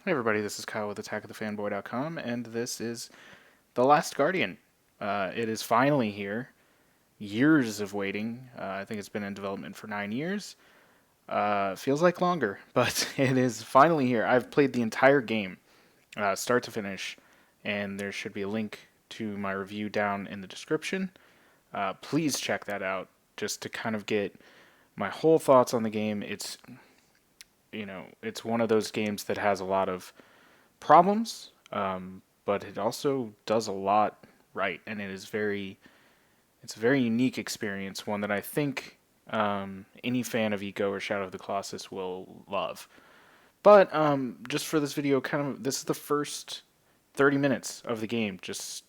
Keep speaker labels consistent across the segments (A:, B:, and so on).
A: Hey everybody, this is Kyle with AttackOfTheFanboy.com, and this is The Last Guardian. It is finally here. Years of waiting. I think it's been in development for 9 years. Feels like longer, but it is finally here. I've played the entire game, start to finish, and there should be a link to my review down in the description. Please check that out, just to kind of get my whole thoughts on the game. It's one of those games that has a lot of problems, but it also does a lot right, and it's a very unique experience, one that I think any fan of Eco or Shadow of the Colossus will love. But just for this video, this is the first 30 minutes of the game, just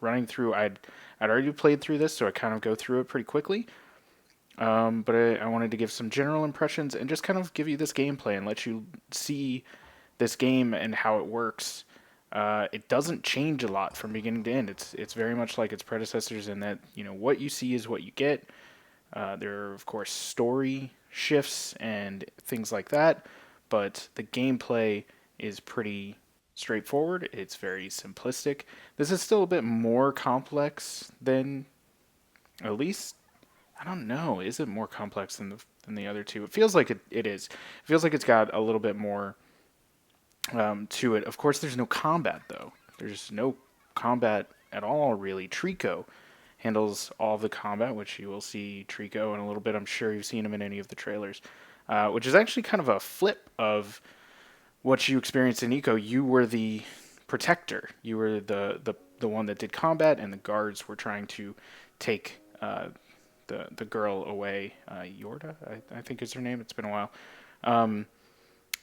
A: running through. I'd already played through this, so I kind of go through it pretty quickly. But I wanted to give some general impressions and just kind of give you this gameplay and let you see this game and how it works. It doesn't change a lot from beginning to end. It's very much like its predecessors in that what you see is what you get. There are of course story shifts and things like that, but the gameplay is pretty straightforward. It's very simplistic. This is still a bit more complex than, at least, I don't know. Is it more complex than the other two? It feels like it is. It feels like it's got a little bit more to it. Of course, there's no combat though. There's no combat at all, really. Trico handles all the combat, which you will see Trico in a little bit. I'm sure you've seen him in any of the trailers, which is actually kind of a flip of what you experienced in Eco. You were the protector. You were the one that did combat, and the guards were trying to take the girl away. Yorda, I think is her name. It's been a while.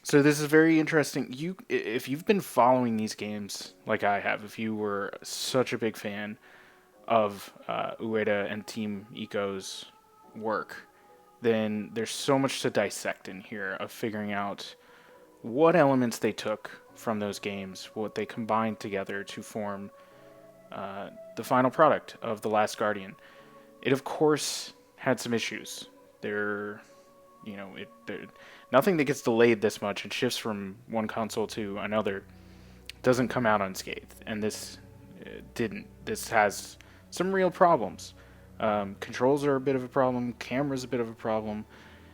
A: So this is very interesting. If you've been following these games like I have, if you were such a big fan of Ueda and Team Eco's work, then there's so much to dissect in here of figuring out what elements they took from those games, what they combined together to form the final product of The Last Guardian. It of course had some issues. There, you know, it there, nothing that gets delayed this much and shifts from one console to another doesn't come out unscathed, and this didn't. This has some real problems. Controls are a bit of a problem. Camera's a bit of a problem,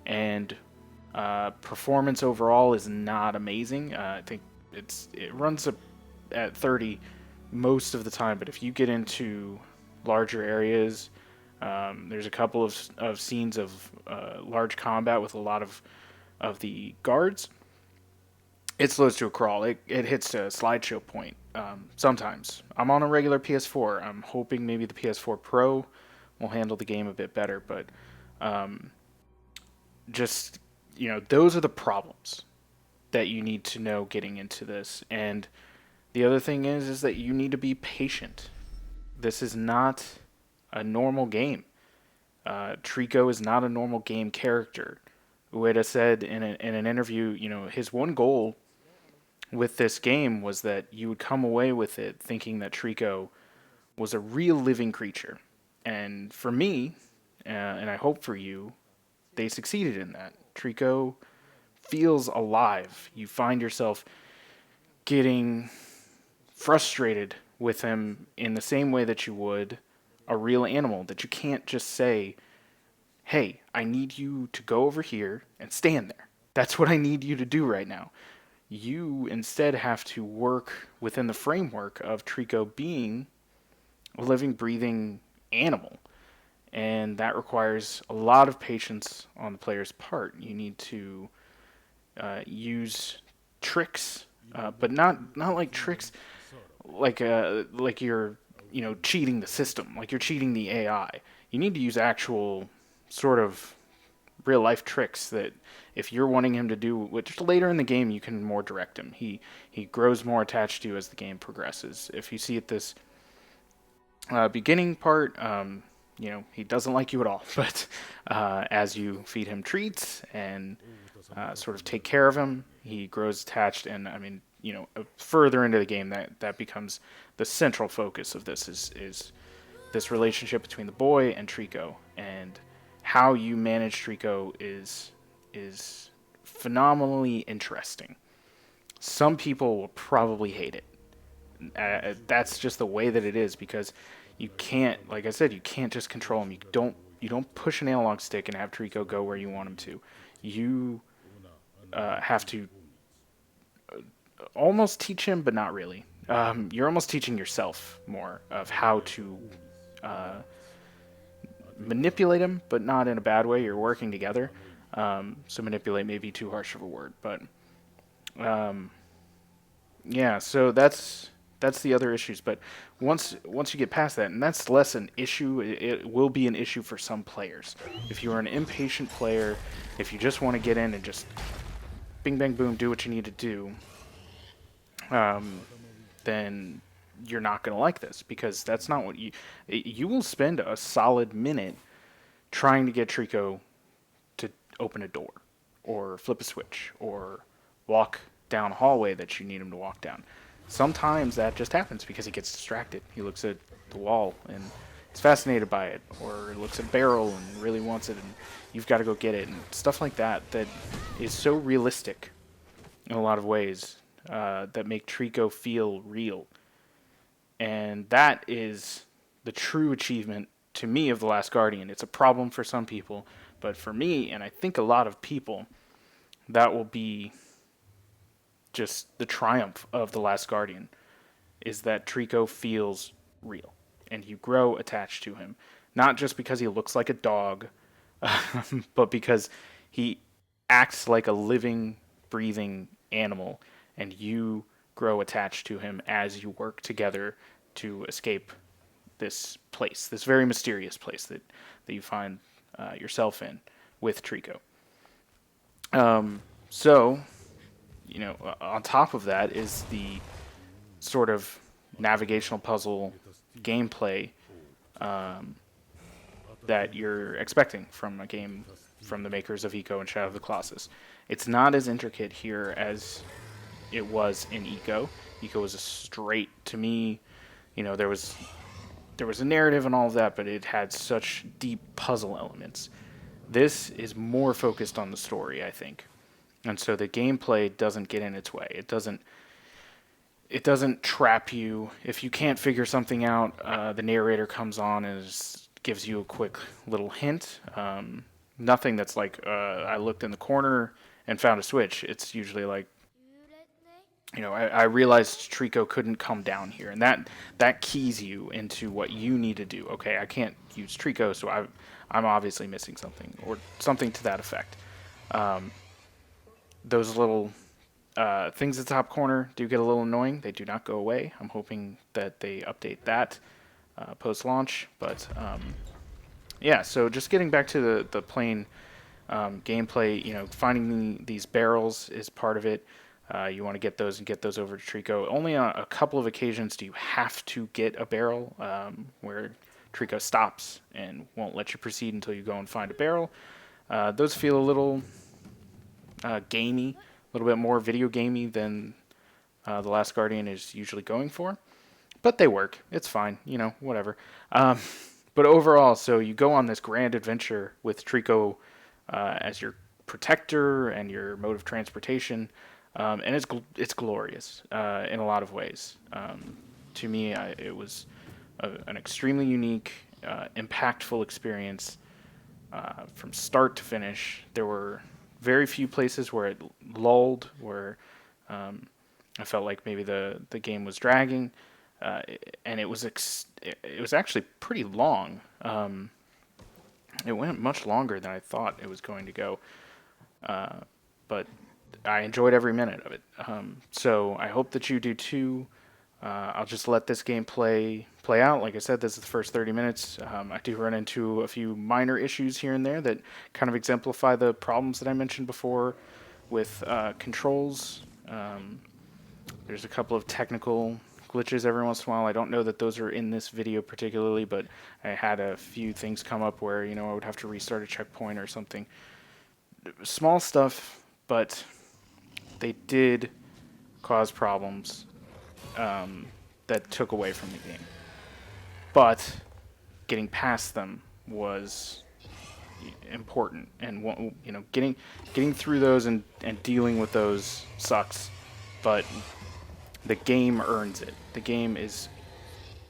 A: and performance overall is not amazing. I think it runs at 30 most of the time, but if you get into larger areas, there's a couple of scenes of large combat with a lot of the guards. It slows to a crawl. It hits a slideshow point sometimes. I'm on a regular PS4. I'm hoping maybe the PS4 Pro will handle the game a bit better, but um, just those are the problems that you need to know getting into this. And the other thing is that you need to be patient. This is not a normal game. Trico is not a normal game character. Ueda said in an interview, his one goal with this game was that you would come away with it thinking that Trico was a real living creature. And for me, and I hope for you, they succeeded in that. Trico feels alive. You find yourself getting frustrated with him in the same way that you would a real animal, that you can't just say, hey, I need you to go over here and stand there. That's what I need you to do right now. You instead have to work within the framework of Trico being a living, breathing animal. And that requires a lot of patience on the player's part. You need to use tricks, but not like tricks like you're cheating the system, like you're cheating the AI. You need to use actual sort of real life tricks that if you're wanting him to do, which later in the game you can more direct him. He grows more attached to you as the game progresses. If you see at this beginning part, he doesn't like you at all. But as you feed him treats and sort of take care of him, he grows attached. And I mean, further into the game, that becomes the central focus of this is this relationship between the boy and Trico, and how you manage Trico is phenomenally interesting. some people will probably hate it. That's just the way that it is because you can't, like I said, you can't just control him. You don't push an analog stick and have Trico go where you want him to. You have to almost teach him, but not really. You're almost teaching yourself more of how to uh, manipulate him, but not in a bad way. You're working together. So manipulate may be too harsh of a word, but um, yeah. So that's the other issues. But once you get past that, and that's less an issue. It will be an issue for some players. If you are an impatient player, if you just want to get in and just bing bang boom do what you need to do, um, then you're not going to like this because that's not what you will spend a solid minute trying to get Trico to open a door or flip a switch or walk down a hallway that you need him to walk down. Sometimes that just happens because he gets distracted. He looks at the wall and is fascinated by it, or looks at a barrel and really wants it, and you've got to go get it, and stuff like that. That is so realistic in a lot of ways that make Trico feel real, and that is the true achievement to me of The Last Guardian. It's a problem for some people, but for me, and I think a lot of people, that will be just the triumph of The Last Guardian, is that Trico feels real, and you grow attached to him. Not just because he looks like a dog, but because he acts like a living, breathing animal, and you grow attached to him as you work together to escape this place, this very mysterious place that you find yourself in with Trico. So, on top of that is the sort of navigational puzzle gameplay that you're expecting from a game from the makers of Eco and Shadow of the Colossus. It's not as intricate here as it was in Eco. Eco was a straight, to me, there was a narrative and all of that, but it had such deep puzzle elements. This is more focused on the story, I think. And so the gameplay doesn't get in its way. It doesn't trap you. If you can't figure something out, the narrator comes on and gives you a quick little hint. Nothing that's like, I looked in the corner and found a switch. It's usually like, I realized Trico couldn't come down here, and that keys you into what you need to do. Okay, I can't use Trico, so I'm obviously missing something, or something to that effect. Those little things at the top corner do get a little annoying. They do not go away. I'm hoping that they update that post-launch. But yeah, so just getting back to the plain gameplay, finding these barrels is part of it. You want to get those and get those over to Trico. Only on a couple of occasions do you have to get a barrel where Trico stops and won't let you proceed until you go and find a barrel. Those feel a little gamey, a little bit more video gamey than The Last Guardian is usually going for. But they work. It's fine. Whatever. But overall, so you go on this grand adventure with Trico as your protector and your mode of transportation. And it's glorious in a lot of ways. To me, it was an extremely unique, impactful experience from start to finish. There were very few places where it lulled, where I felt like maybe the game was dragging, and it was actually pretty long. It went much longer than I thought it was going to go, but I enjoyed every minute of it. So I hope that you do too. I'll just let this game play out. Like I said, this is the first 30 minutes. I do run into a few minor issues here and there that kind of exemplify the problems that I mentioned before with controls. There's a couple of technical glitches every once in a while. I don't know that those are in this video particularly, but I had a few things come up where, I would have to restart a checkpoint or something. Small stuff, but they did cause problems that took away from the game. But getting past them was important, and getting through those and dealing with those sucks. but the game earns it. The game is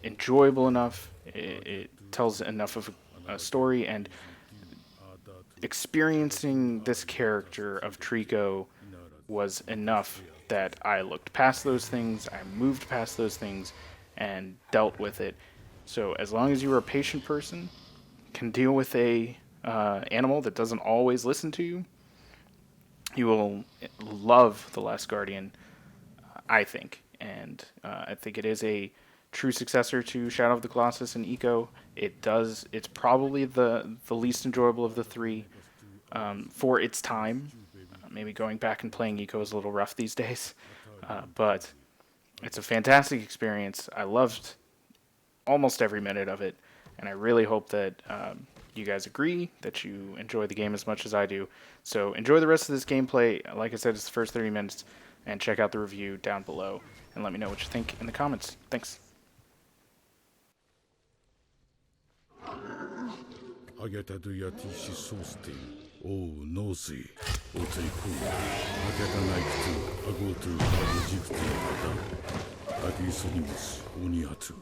A: enjoyable enough. It tells enough of a story, and experiencing this character of Trico was enough that I looked past those things, I moved past those things, and dealt with it. So as long as you're a patient person, can deal with a animal that doesn't always listen to you, you will love The Last Guardian, I think. And I think it is a true successor to Shadow of the Colossus and Eco. It's probably the least enjoyable of the three for its time. Maybe going back and playing Eco is a little rough these days, but it's a fantastic experience. I loved almost every minute of it, and I really hope that you guys agree, that you enjoy the game as much as I do. So enjoy the rest of this gameplay. Like I said, it's the first 30 minutes, and check out the review down below, and let me know what you think in the comments. Thanks.
B: アゲタドゥヤティシソースティンオーノーシーオテイクーアゲタナイクトゥアゴートゥアゴジクティアダアディソニムスオニアトゥ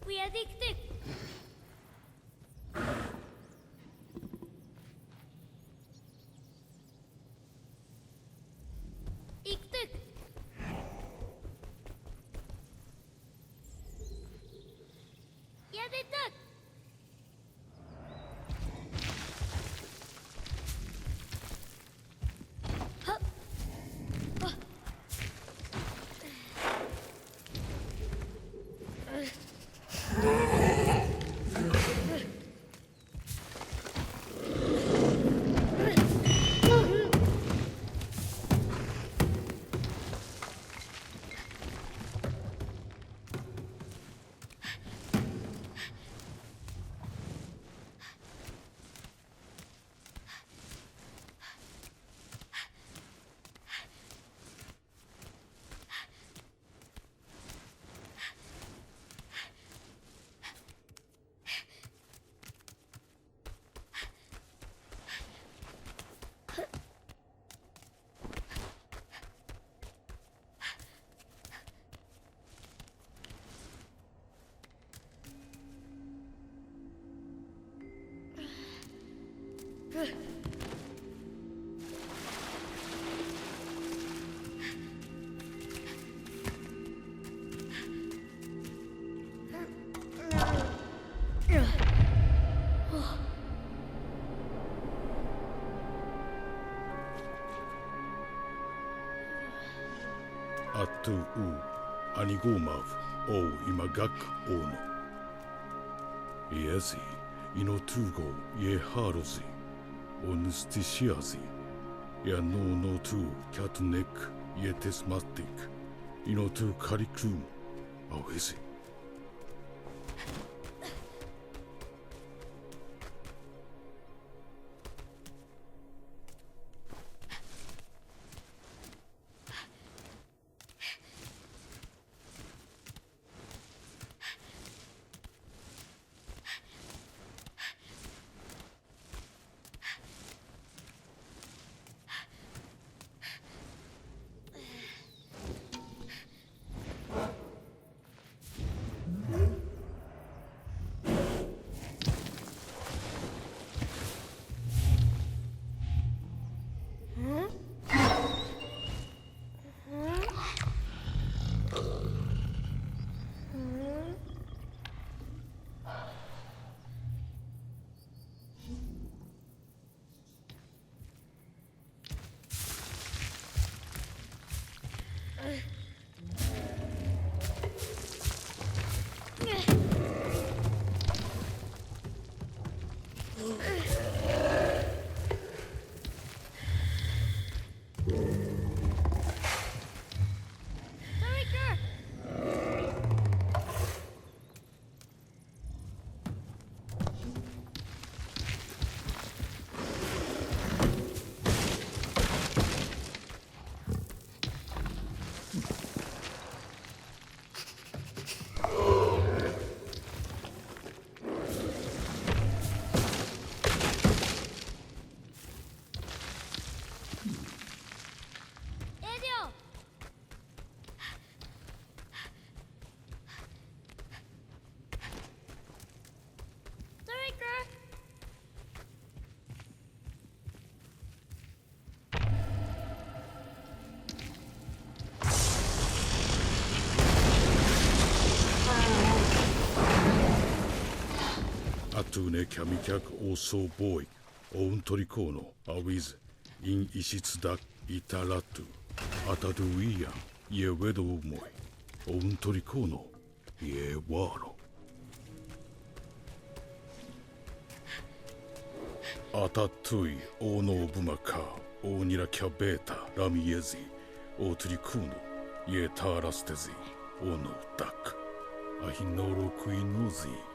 C: We are addicted. İktık. Yadık.
B: Atu u anigomav o imagak ono. Iesi inotugo ye harosi onustisiasi ya no tu catnek ye tesmatic inotu kariku awesi. Atune kamikak also boy oun torikono awiz in isitsudak itaratu ataduia ye wedo moi oun torikono ye waro atatui ono bumaka onira kabeta ramiezi o torikono ye tarastezi ono dak ahinoro kuinuzi.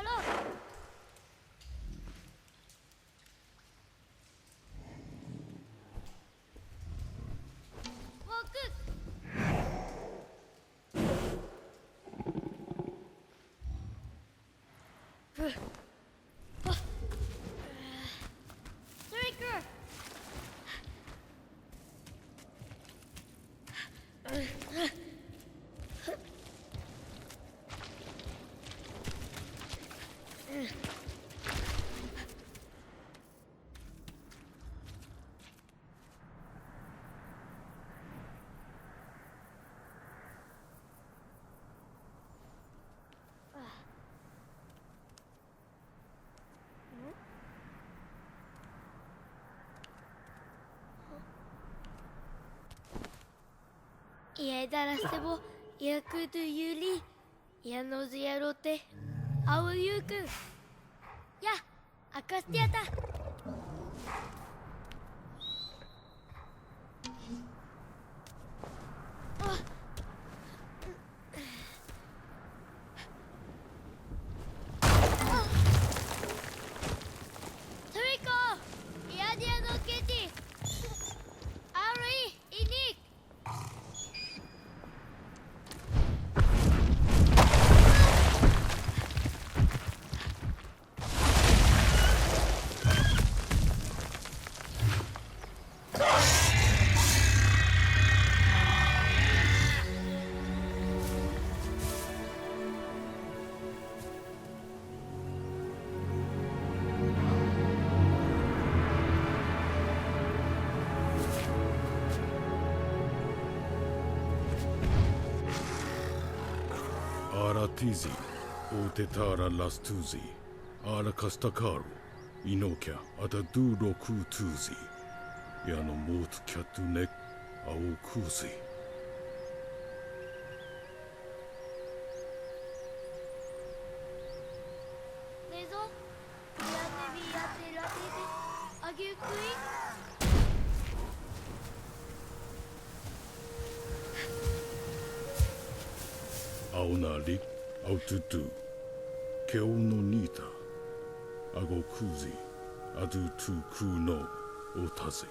C: ろう。僕トリック。Iederastebo yakutu yuli yanozu yarote aoyukun. Ya, akastiata. Toriko, iadia no keti. Ari, inik.
B: Aratizi, Otetara Lastuzi, Arakastakaru, Inokia, Ataduro Kutuzi, Yano Mot Katunek, Aokuzi.
C: ねぞ、やってみやってらてて、あげくい。
B: Aonari, Aututu, Keono Nita, Agokuzi, Adutu Kuno, Otazi.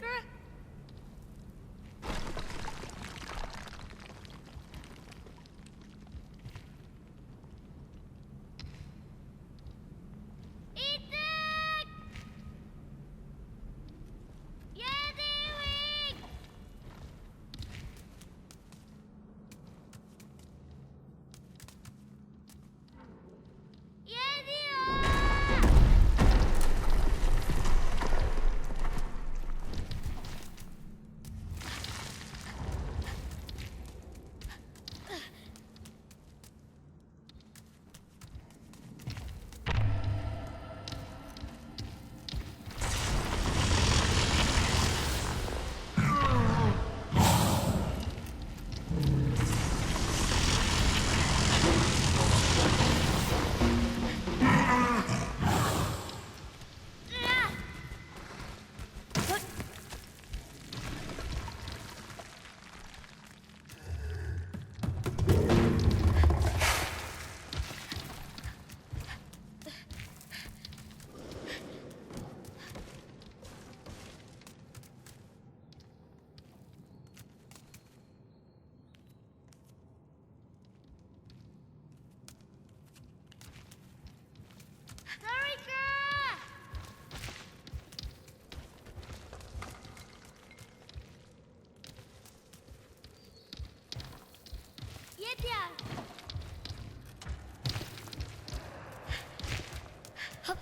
C: Riker! Ethan! Yediwing! Yedio! Sarika! Yedia! Hup!